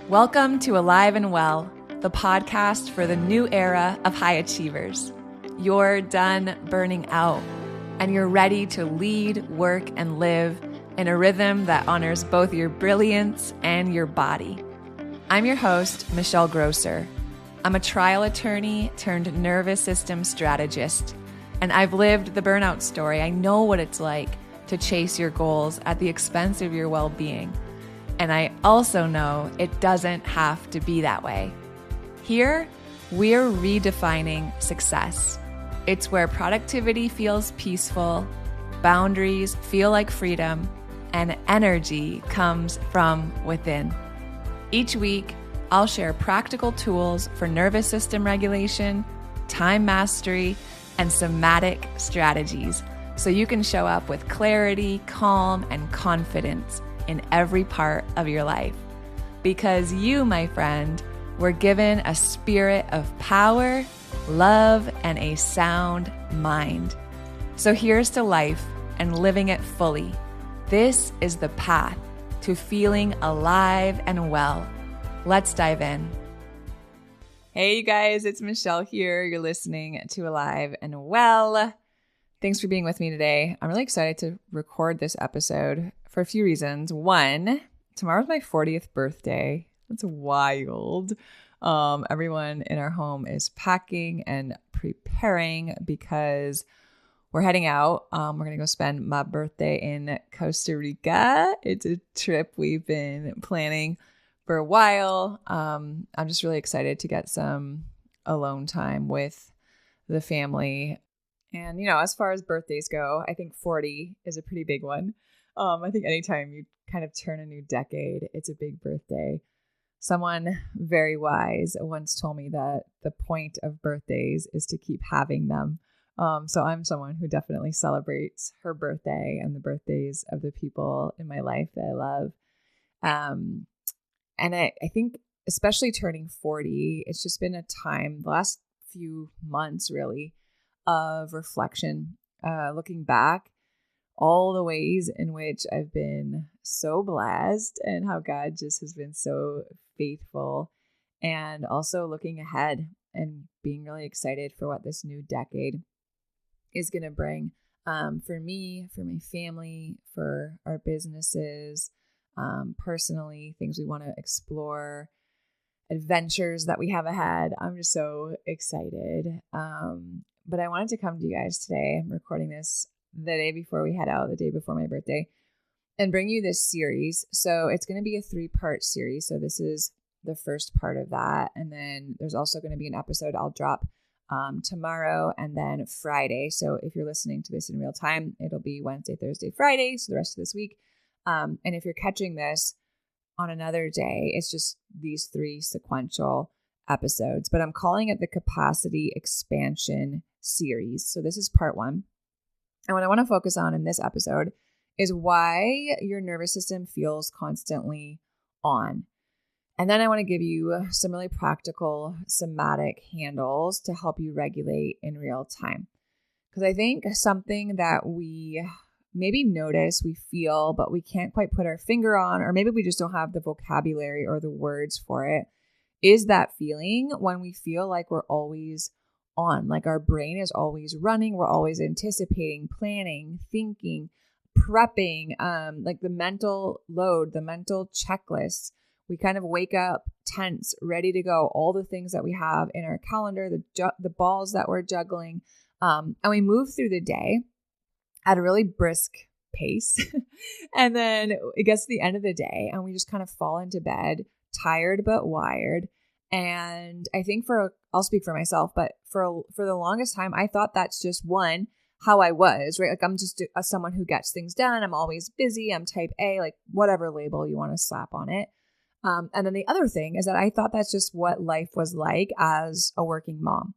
Welcome to Alive and Well, the podcast for the new era of high achievers. You're done burning out, and you're ready to lead, work, and live in a rhythm that honors both your brilliance and your body. I'm your host, Michelle Grosser. I'm a trial attorney turned nervous system strategist, and I've lived the burnout story. I know what it's like to chase your goals at the expense of your well-being. And I also know it doesn't have to be that way. Here, we're redefining success. It's where productivity feels peaceful, boundaries feel like freedom, and energy comes from within. Each week, I'll share practical tools for nervous system regulation, time mastery, and somatic strategies so you can show up with clarity, calm, and confidence in every part of your life. Because you, my friend, were given a spirit of power, love, and a sound mind. So here's to life and living it fully. This is the path to feeling alive and well. Let's dive in. Hey, you guys, it's Michelle here. You're listening to Alive and Well. Thanks for being with me today. I'm really excited to record this episode for a few reasons. One, tomorrow's my 40th birthday. That's wild. Everyone in our home is packing and preparing because we're heading out. We're going to go spend my birthday in Costa Rica. It's a trip we've been planning for a while. I'm just really excited to get some alone time with the family. And, as far as birthdays go, I think 40 is a pretty big one. I think anytime you kind of turn a new decade, it's a big birthday. Someone very wise once told me that the point of birthdays is to keep having them. So I'm someone who definitely celebrates her birthday and the birthdays of the people in my life that I love. And I think especially turning 40, it's just been a time, the last few months really, of reflection, looking back, all the ways in which I've been so blessed and how God just has been so faithful, and also looking ahead and being really excited for what this new decade is going to bring for me, for my family, for our businesses, personally, things we want to explore, adventures that we have ahead. I'm just so excited. But I wanted to come to you guys today. I'm recording this the day before we head out, the day before my birthday, and bring you this series. So it's going to be a 3-part series. So this is the first part of that. And then there's also going to be an episode I'll drop tomorrow and then Friday. So if you're listening to this in real time, it'll be Wednesday, Thursday, Friday. So the rest of this week. And if you're catching this on another day, it's just these 3 sequential episodes. But I'm calling it the Capacity Expansion Series. So this is part 1. And what I want to focus on in this episode is why your nervous system feels constantly on. And then I want to give you some really practical somatic handles to help you regulate in real time. Because I think something that we maybe notice, we feel, but we can't quite put our finger on, or maybe we just don't have the vocabulary or the words for it, is that feeling when we feel like we're always on, like our brain is always running, we're always anticipating, planning, thinking, prepping, like the mental load, the mental checklists. We kind of wake up tense, ready to go, all the things that we have in our calendar, the balls that we're juggling, and we move through the day at a really brisk pace. And then it gets to the end of the day and we just kind of fall into bed, tired but wired. And I think I'll speak for myself, but for the longest time, I thought that's just how I was, right? Like I'm just someone who gets things done. I'm always busy. I'm type A, like whatever label you want to slap on it. And then the other thing is that I thought that's just what life was like as a working mom.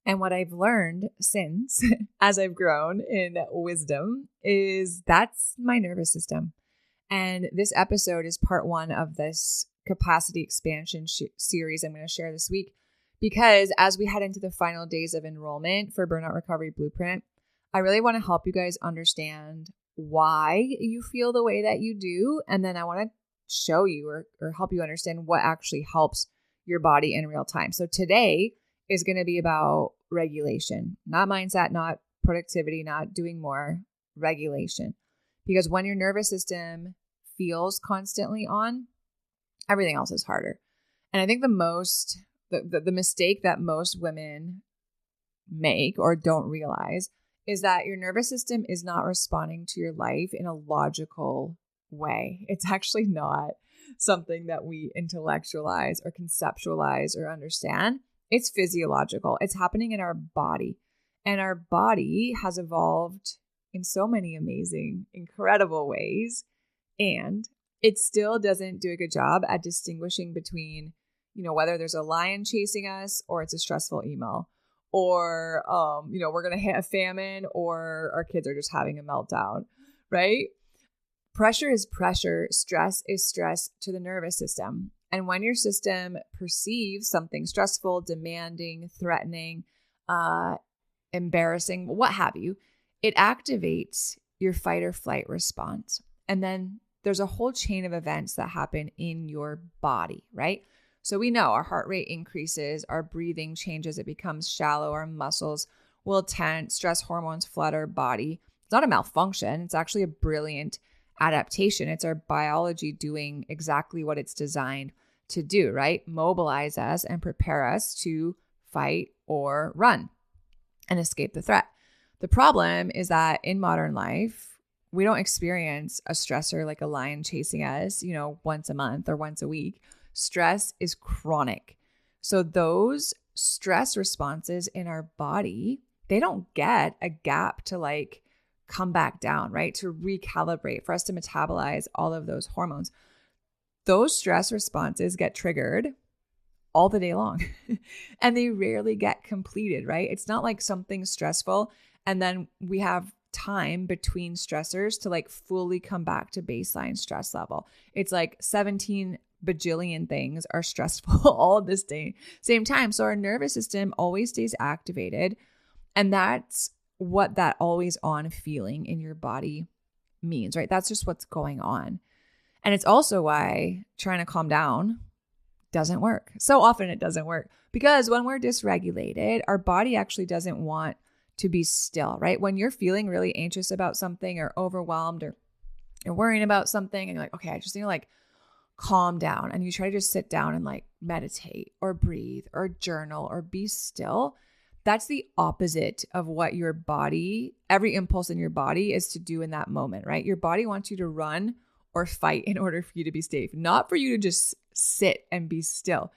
And what I've learned since, as I've grown in wisdom, is that's my nervous system. And this episode is part 1 of this capacity expansion series I'm going to share this week, because as we head into the final days of enrollment for Burnout Recovery Blueprint, I really want to help you guys understand why you feel the way that you do. And then I want to show you or help you understand what actually helps your body in real time. So today is going to be about regulation, not mindset, not productivity, not doing more, regulation. Because when your nervous system feels constantly on, everything else is harder. And I think the mistake that most women make or don't realize is that your nervous system is not responding to your life in a logical way. It's actually not something that we intellectualize or conceptualize or understand. It's physiological. It's happening in our body. And our body has evolved in so many amazing, incredible ways. And it still doesn't do a good job at distinguishing between, whether there's a lion chasing us or it's a stressful email. Or, we're going to hit a famine or our kids are just having a meltdown, right? Pressure is pressure. Stress is stress to the nervous system. And when your system perceives something stressful, demanding, threatening, embarrassing, what have you, it activates your fight or flight response. And then there's a whole chain of events that happen in your body, right? So we know our heart rate increases, our breathing changes, it becomes shallow, our muscles will tense, stress hormones flood our body. It's not a malfunction. It's actually a brilliant adaptation. It's our biology doing exactly what it's designed to do, right? Mobilize us and prepare us to fight or run and escape the threat. The problem is that in modern life, we don't experience a stressor like a lion chasing us, once a month or once a week. Stress is chronic. So those stress responses in our body, they don't get a gap to come back down, right? To recalibrate, for us to metabolize all of those hormones. Those stress responses get triggered all the day long and they rarely get completed, right? It's not like something stressful and then we have time between stressors to fully come back to baseline stress level. It's 17 bajillion things are stressful all at the same time. So our nervous system always stays activated. And that's what that always on feeling in your body means, right? That's just what's going on. And it's also why trying to calm down doesn't work. So often it doesn't work because when we're dysregulated, our body actually doesn't want to be still, right? When you're feeling really anxious about something or overwhelmed or you're worrying about something and you're like, okay, I just need to calm down. And you try to just sit down and meditate or breathe or journal or be still. That's the opposite of what your body, every impulse in your body is to do in that moment, right? Your body wants you to run or fight in order for you to be safe, not for you to just sit and be still.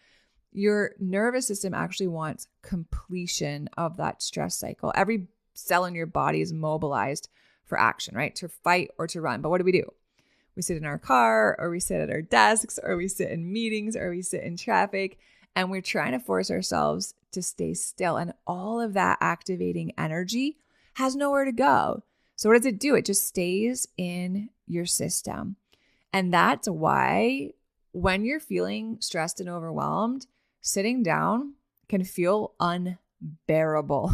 Your nervous system actually wants completion of that stress cycle. Every cell in your body is mobilized for action, right? To fight or to run. But what do? We sit in our car or we sit at our desks or we sit in meetings or we sit in traffic and we're trying to force ourselves to stay still. And all of that activating energy has nowhere to go. So what does it do? It just stays in your system. And that's why when you're feeling stressed and overwhelmed, sitting down can feel unbearable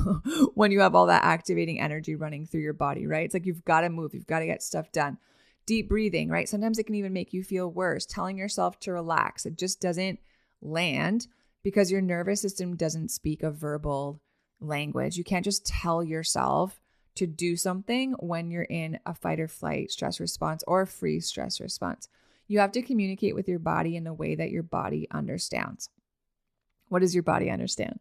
when you have all that activating energy running through your body, right? It's you've got to move, you've got to get stuff done. Deep breathing, right? Sometimes it can even make you feel worse. Telling yourself to relax. It just doesn't land because your nervous system doesn't speak a verbal language. You can't just tell yourself to do something when you're in a fight or flight stress response or a freeze stress response. You have to communicate with your body in a way that your body understands. What does your body understand?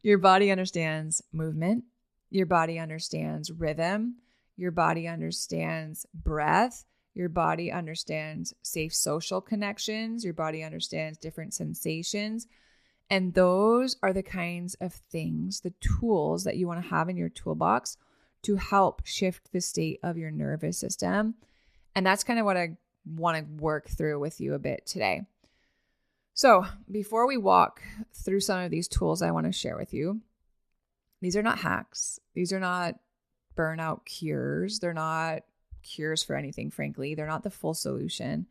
Your body understands movement. Your body understands rhythm. Your body understands breath. Your body understands safe social connections. Your body understands different sensations. And those are the kinds of things, the tools that you want to have in your toolbox to help shift the state of your nervous system. And that's kind of what I want to work through with you a bit today. So before we walk through some of these tools I want to share with you, these are not hacks. These are not burnout cures. They're not cures for anything, frankly. They're not the full solution,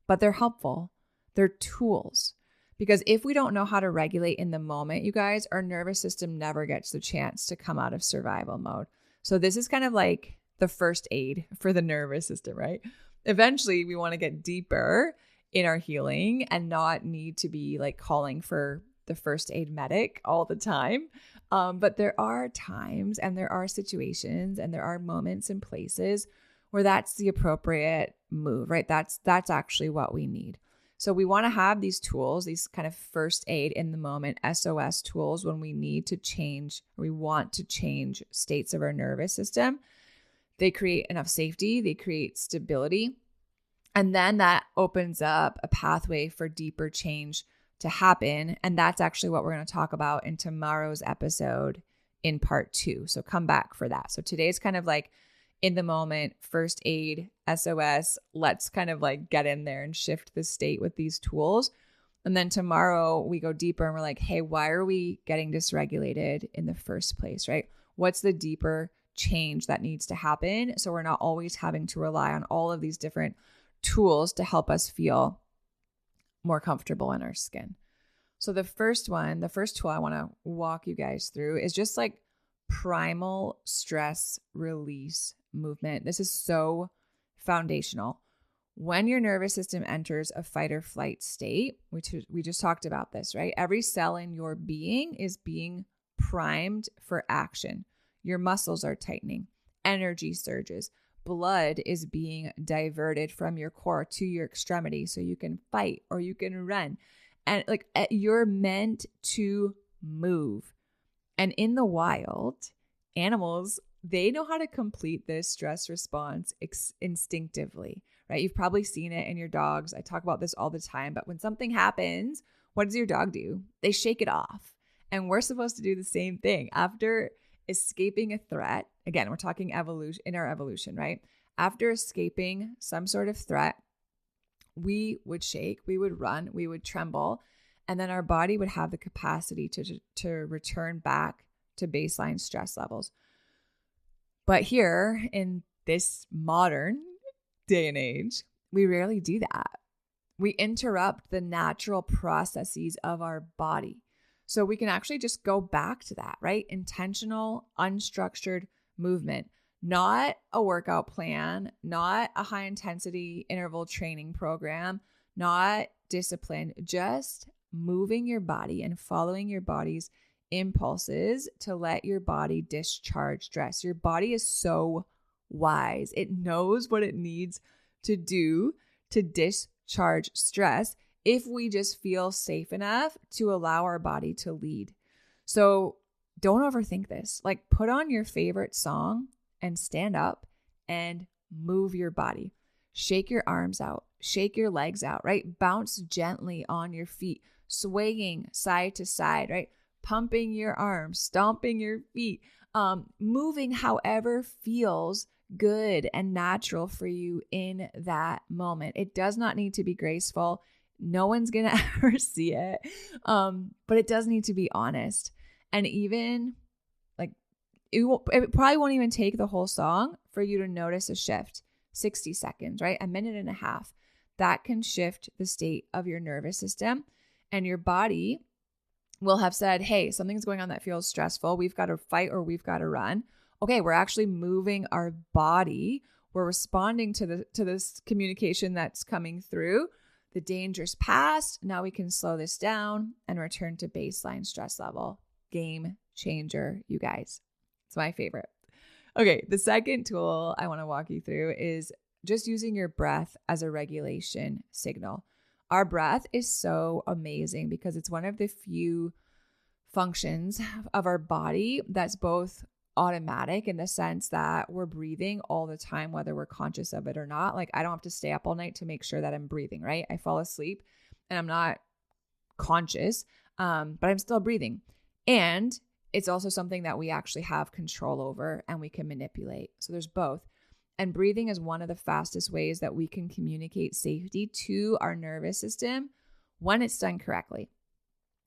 but they're helpful. They're tools. Because if we don't know how to regulate in the moment, you guys, our nervous system never gets the chance to come out of survival mode. So this is kind of like the first aid for the nervous system, right? Eventually, we want to get deeper in our healing and not need to be like calling for the first aid medic all the time. But there are times and there are situations and there are moments and places where that's the appropriate move, right? That's actually what we need. So we want to have these tools, these kind of first aid in the moment, SOS tools when we need to change, or we want to change states of our nervous system. They create enough safety, they create stability, and then that opens up a pathway for deeper change to happen. And that's actually what we're going to talk about in tomorrow's episode in part 2. So come back for that. So today's kind of like in the moment, first aid, SOS, let's kind of like get in there and shift the state with these tools. And then tomorrow we go deeper and we're like, hey, why are we getting dysregulated in the first place, right? What's the deeper change that needs to happen? So we're not always having to rely on all of these different tools to help us feel more comfortable in our skin. So the first tool I want to walk you guys through is just like primal stress release movement. This is so foundational. When your nervous system enters a fight or flight state, which we just talked about this, right? Every cell in your being is being primed for action. Your muscles are tightening, energy surges, blood is being diverted from your core to your extremity so you can fight or you can run. And like you're meant to move. And in the wild, animals, they know how to complete this stress response instinctively, right? You've probably seen it in your dogs. I talk about this all the time, but when something happens, what does your dog do? They shake it off. And we're supposed to do the same thing. After escaping a threat, again, we're talking evolution in our evolution, right? After escaping some sort of threat, we would shake, we would run, we would tremble, and then our body would have the capacity to return back to baseline stress levels. But here in this modern day and age, we rarely do that. We interrupt the natural processes of our body. So we can actually just go back to that, right? Intentional, unstructured movement, not a workout plan, not a high intensity interval training program, not discipline, just moving your body and following your body's impulses to let your body discharge stress. Your body is so wise. It knows what it needs to do to discharge stress if we just feel safe enough to allow our body to lead. So don't overthink this. Like put on your favorite song and stand up and move your body. Shake your arms out, shake your legs out, right? Bounce gently on your feet, swaying side to side, right? Pumping your arms, stomping your feet, moving however feels good and natural for you in that moment. It does not need to be graceful. No one's going to ever see it. But it does need to be honest. And even like, it probably won't even take the whole song for you to notice a shift. 60 seconds, right? A minute and a half. That can shift the state of your nervous system, and your body will have said, hey, something's going on that feels stressful. We've got to fight or we've got to run. Okay, we're actually moving our body. We're responding to this communication that's coming through. The danger's past. Now we can slow this down and return to baseline stress level. Game changer, you guys. It's my favorite. Okay, the second tool I want to walk you through is just using your breath as a regulation signal. Our breath is so amazing because it's one of the few functions of our body that's both automatic in the sense that we're breathing all the time, whether we're conscious of it or not. Like I don't have to stay up all night to make sure that I'm breathing, right? I fall asleep and I'm not conscious, but I'm still breathing. And it's also something that we actually have control over and we can manipulate. So there's both. And breathing is one of the fastest ways that we can communicate safety to our nervous system when it's done correctly.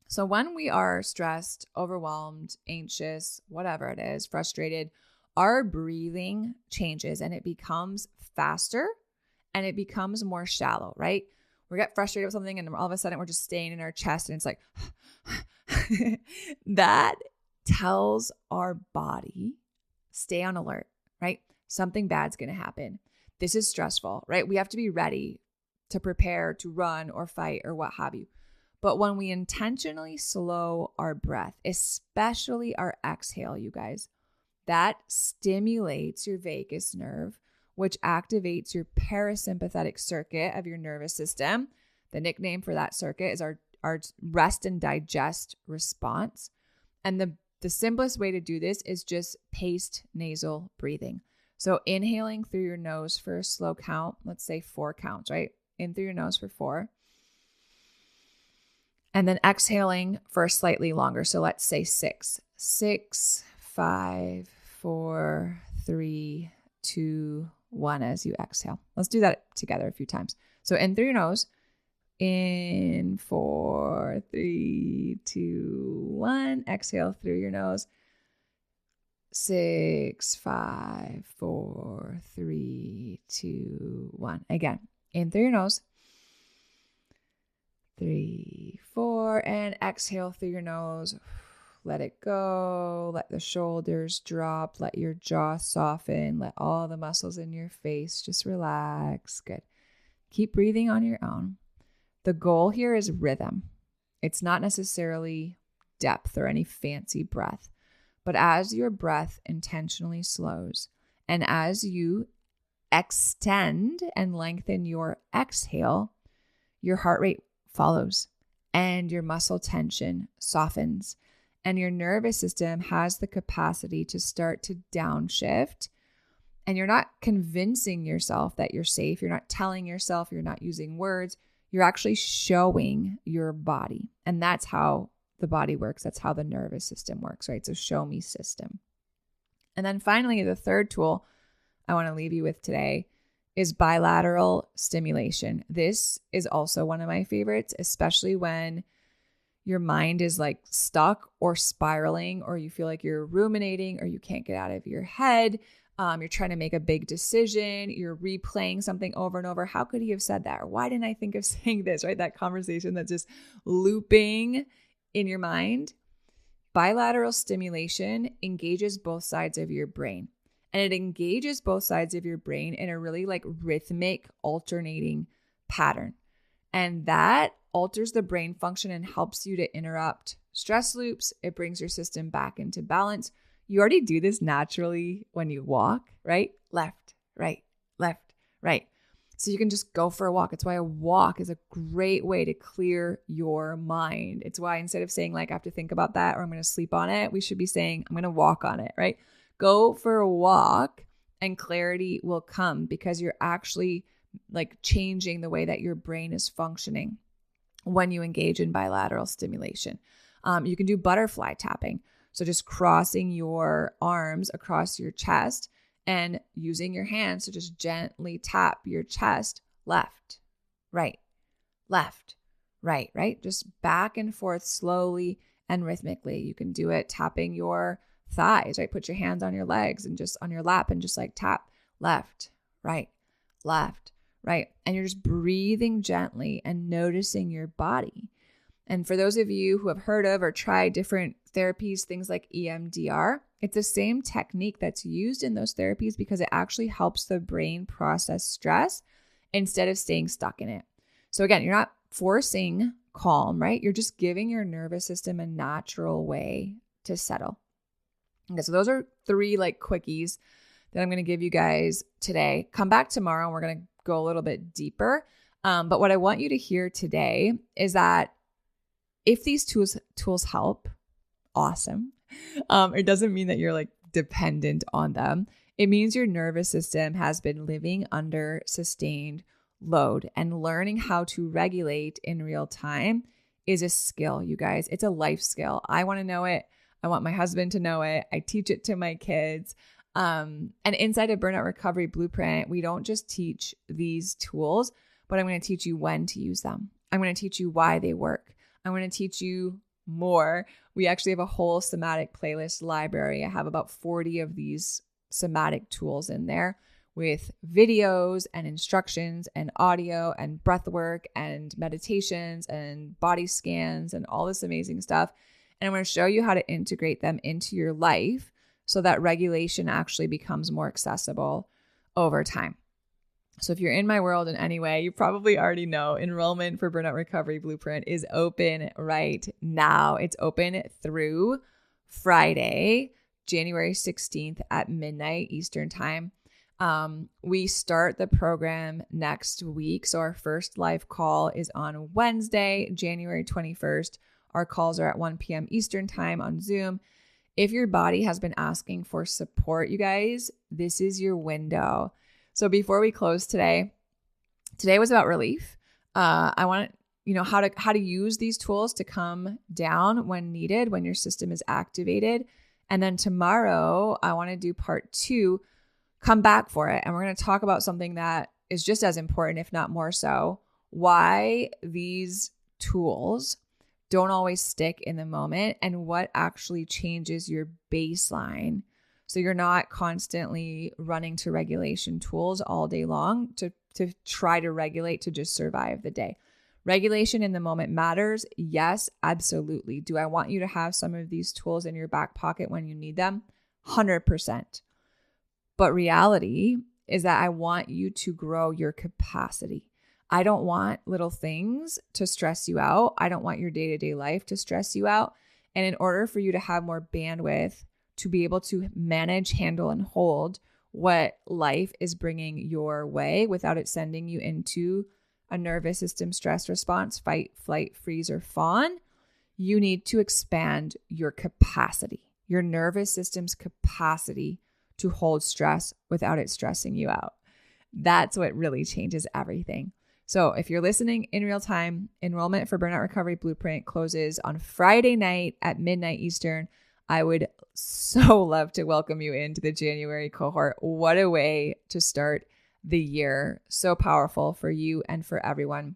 So when we are stressed, overwhelmed, anxious, whatever it is, frustrated, our breathing changes and it becomes faster and it becomes more shallow, right? We get frustrated with something and all of a sudden we're just staying in our chest and it's like, that tells our body, stay on alert, right? Something bad's going to happen. This is stressful, right? We have to be ready to prepare to run or fight or what have you. But when we intentionally slow our breath, especially our exhale, you guys, that stimulates your vagus nerve, which activates your parasympathetic circuit of your nervous system. The nickname for that circuit is our rest and digest response. And the simplest way to do this is just paced nasal breathing. So inhaling through your nose for a slow count, let's say 4 counts, right? In through your nose for 4. And then exhaling for a slightly longer. So let's say 6. 6, 5, 4, 3, 2, 1 as you exhale. Let's do that together a few times. So in through your nose, in 4, 3, 2, 1. Exhale through your nose. 6, 5, 4, 3, 2, 1. Again, in through your nose. 3, 4, and exhale through your nose. Let it go. Let the shoulders drop. Let your jaw soften. Let all the muscles in your face just relax. Good. Keep breathing on your own. The goal here is rhythm. It's not necessarily depth or any fancy breath, but as your breath intentionally slows and as you extend and lengthen your exhale, your heart rate follows and your muscle tension softens and your nervous system has the capacity to start to downshift. And you're not convincing yourself that you're safe. You're not telling yourself, you're not using words. You're actually showing your body. And that's how the body works. That's how the nervous system works, right? So show me system. And then finally, the third tool I want to leave you with today is bilateral stimulation. This is also one of my favorites, especially when your mind is like stuck or spiraling, or you feel like you're ruminating, or you can't get out of your head. You're trying to make a big decision. You're replaying something over and over. How could he have said that? Or why didn't I think of saying this, right? That conversation that's just looping in your mind. Bilateral stimulation engages both sides of your brain. And it engages both sides of your brain in a really like rhythmic alternating pattern. And that alters the brain function and helps you to interrupt stress loops. It brings your system back into balance. You already do this naturally when you walk, right? Left, right, left, right. So you can just go for a walk. It's why a walk is a great way to clear your mind. It's why instead of saying like, I have to think about that or I'm going to sleep on it, we should be saying, I'm going to walk on it, right? Go for a walk and clarity will come because you're actually like changing the way that your brain is functioning when you engage in bilateral stimulation. You can do butterfly tapping. So just crossing your arms across your chest and using your hands to just gently tap your chest, left, right, right? Just back and forth slowly and rhythmically. You can do it tapping your thighs, right? Put your hands on your legs and just on your lap and just like tap left, right. And you're just breathing gently and noticing your body. And for those of you who have heard of or tried different therapies, things like EMDR, it's the same technique that's used in those therapies because it actually helps the brain process stress instead of staying stuck in it. So again, you're not forcing calm, right? You're just giving your nervous system a natural way to settle. Okay, so those are 3 like quickies that I'm going to give you guys today. Come back tomorrow and we're going to go a little bit deeper. But what I want you to hear today is that if these tools help, awesome. It doesn't mean that you're like dependent on them. It means your nervous system has been living under sustained load, and learning how to regulate in real time is a skill, you guys. It's a life skill. I want to know it. I want my husband to know it. I teach it to my kids. And inside of Burnout Recovery Blueprint, we don't just teach these tools, but I'm going to teach you when to use them. I'm going to teach you why they work. I'm going to teach you more. We actually have a whole somatic playlist library. I have about 40 of these somatic tools in there with videos and instructions and audio and breath work and meditations and body scans and all this amazing stuff. And I'm going to show you how to integrate them into your life so that regulation actually becomes more accessible over time. So if you're in my world in any way, you probably already know enrollment for Burnout Recovery Blueprint is open right now. It's open through Friday, January 16th at midnight Eastern time. We start the program next week. So our first live call is on Wednesday, January 21st. Our calls are at 1 p.m. Eastern time on Zoom. If your body has been asking for support, you guys, this is your window. So before we close today was about relief. I want how to use these tools to come down when needed, when your system is activated. And then tomorrow, I want to do part 2, come back for it. And we're going to talk about something that is just as important, if not more so, why these tools don't always stick in the moment and what actually changes your baseline. So you're not constantly running to regulation tools all day long to try to regulate to just survive the day. Regulation in the moment matters. Yes, absolutely. Do I want you to have some of these tools in your back pocket when you need them? 100%. But reality is that I want you to grow your capacity. I don't want little things to stress you out. I don't want your day-to-day life to stress you out. And in order for you to have more bandwidth to be able to manage, handle, and hold what life is bringing your way without it sending you into a nervous system stress response, fight, flight, freeze, or fawn, you need to expand your capacity, your nervous system's capacity to hold stress without it stressing you out. That's what really changes everything. So if you're listening in real time, enrollment for Burnout Recovery Blueprint closes on Friday night at midnight Eastern. I would so love to welcome you into the January cohort. What a way to start the year. So powerful for you and for everyone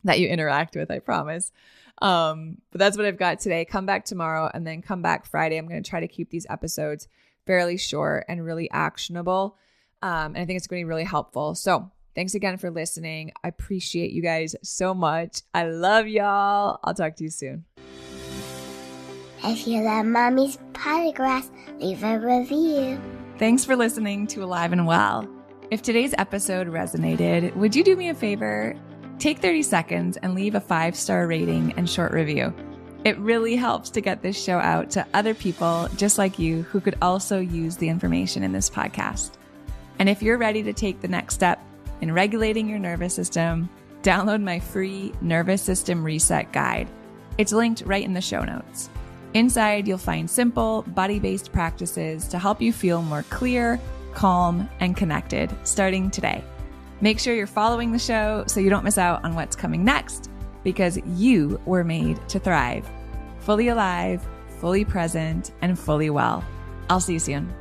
that you interact with, I promise. But that's what I've got today. Come back tomorrow and then come back Friday. I'm going to try to keep these episodes fairly short and really actionable. And I think it's going to be really helpful. So thanks again for listening. I appreciate you guys so much. I love y'all. I'll talk to you soon. If you love Mommy's Podcast, leave a review. Thanks for listening to Alive and Well. If today's episode resonated, would you do me a favor? Take 30 seconds and leave a 5-star rating and short review. It really helps to get this show out to other people just like you who could also use the information in this podcast. And if you're ready to take the next step in regulating your nervous system, download my free Nervous System Reset Guide. It's linked right in the show notes. Inside, you'll find simple, body-based practices to help you feel more clear, calm, and connected starting today. Make sure you're following the show so you don't miss out on what's coming next, because you were made to thrive. Fully alive, fully present, and fully well. I'll see you soon.